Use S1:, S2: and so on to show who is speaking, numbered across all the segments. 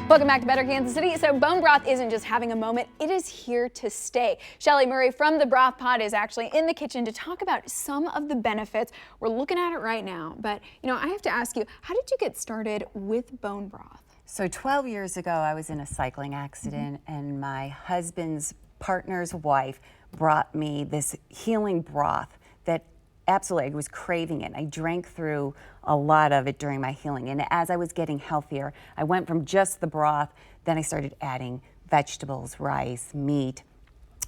S1: Welcome back to Better Kansas City. So bone broth isn't just having a moment, it is here to stay. Shelly Murray from the Broth Pod is actually in the kitchen to talk about some of the benefits. We're looking at it right now, but I have to ask you, how did you get started with bone broth?
S2: So 12 years ago, I was in a cycling accident, and my husband's partner's wife brought me this healing broth that absolutely, I was craving it. I drank through a lot of it during my healing. And as I was getting healthier, I went from just the broth, then I started adding vegetables, rice, meat,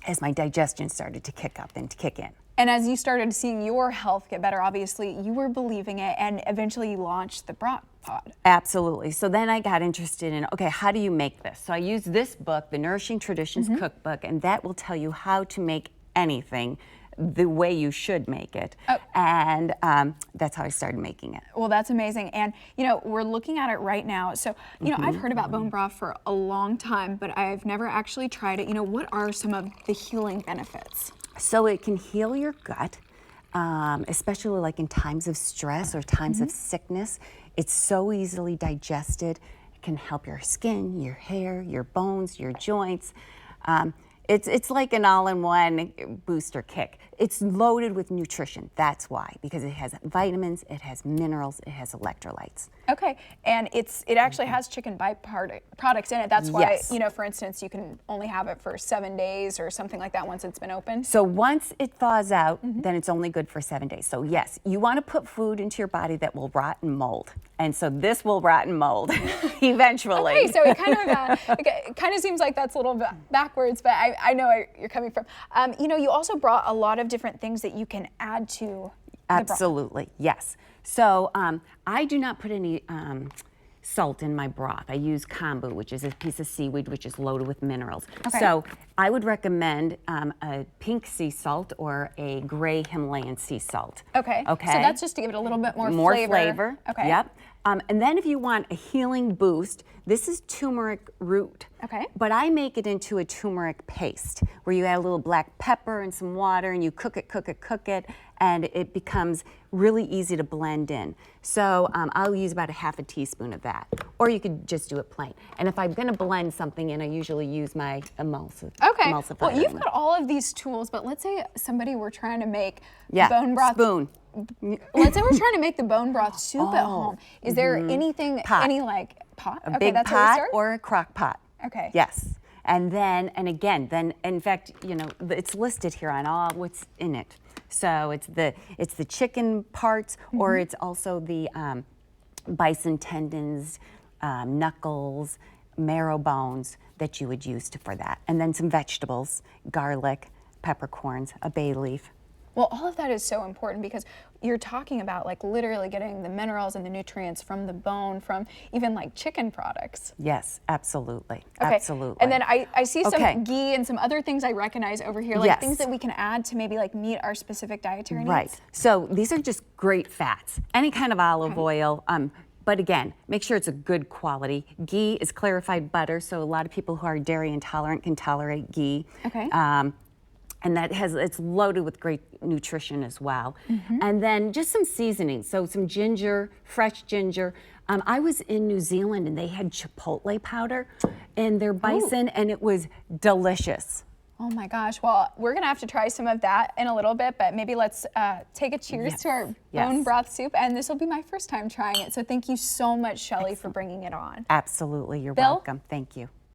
S2: as my digestion started to kick up and to kick in.
S1: And as you started seeing your health get better, obviously you were believing it, and eventually you launched the Broth Pod.
S2: Absolutely. So then I got interested in, okay, how do you make this? So I used this book, the Nourishing Traditions Cookbook, and that will tell you how to make anything the way you should make it. Oh. And that's how I started making it.
S1: Well, that's amazing. And we're looking at it right now. So I've heard about bone broth for a long time, but I've never actually tried it. What are some of the healing benefits?
S2: So it can heal your gut, especially like in times of stress or times of sickness. It's so easily digested. It can help your skin, your hair, your bones, your joints. It's like an all-in-one booster kick. It's loaded with nutrition. That's why, because it has vitamins, it has minerals, it has electrolytes.
S1: Okay, and it actually has chicken byproducts in it. That's why,
S2: Yes.
S1: For instance, you can only have it for 7 days or something like that once it's been opened.
S2: So once it thaws out, then it's only good for 7 days. So yes, you want to put food into your body that will rot and mold. And so this will rot and mold eventually.
S1: Okay, so it kind of seems like that's a little bit backwards, but I know where you're coming from. You also brought a lot of different things that you can add to
S2: Absolutely, yes. So I do not put any salt in my broth. I use kombu, which is a piece of seaweed which is loaded with minerals.
S1: Okay.
S2: So I would recommend a pink sea salt or a gray Himalayan sea salt.
S1: Okay.
S2: Okay.
S1: So that's just to give it a little bit more
S2: flavor.
S1: Okay.
S2: Yep. And then if you want a healing boost, this is turmeric root.
S1: Okay.
S2: But I make it into a turmeric paste where you add a little black pepper and some water and you cook it, and it becomes really easy to blend in. So I'll use about a half a teaspoon of that. Or you could just do it plain. And if I'm gonna blend something in, I usually use my emulsifier.
S1: Okay. Well, you've got all of these tools, but let's say somebody were trying to make bone broth.
S2: Spoon.
S1: Let's say we're trying to make the bone broth soup at home. Is there anything,
S2: pot.
S1: any like pot?
S2: A big pot or a crock pot.
S1: Okay.
S2: Yes. And again, in fact, it's listed here on all what's in it. So it's the chicken parts, or it's also the bison tendons, knuckles, marrow bones that you would use for that. And then some vegetables, garlic, peppercorns, a bay leaf.
S1: Well, all of that is so important because you're talking about like literally getting the minerals and the nutrients from the bone, from even like chicken products.
S2: Yes, absolutely.
S1: Okay.
S2: Absolutely.
S1: And then I see some ghee and some other things I recognize over here, like things that we can add to maybe like meet our specific dietary needs.
S2: Right. So these are just great fats. Any kind of olive oil. But again, make sure it's a good quality. Ghee is clarified butter, so a lot of people who are dairy intolerant can tolerate ghee.
S1: Okay.
S2: And it's loaded with great nutrition as well. And then just some seasoning, so some ginger, fresh ginger. I was in New Zealand and they had chipotle powder in their bison, and it was delicious.
S1: Oh my gosh, well, we're gonna have to try some of that in a little bit, but maybe let's take a cheers to our bone broth soup, and this will be my first time trying it. So thank you so much, Shelly, for bringing it on.
S2: Absolutely, you're
S1: Bill?
S2: welcome. Thank you.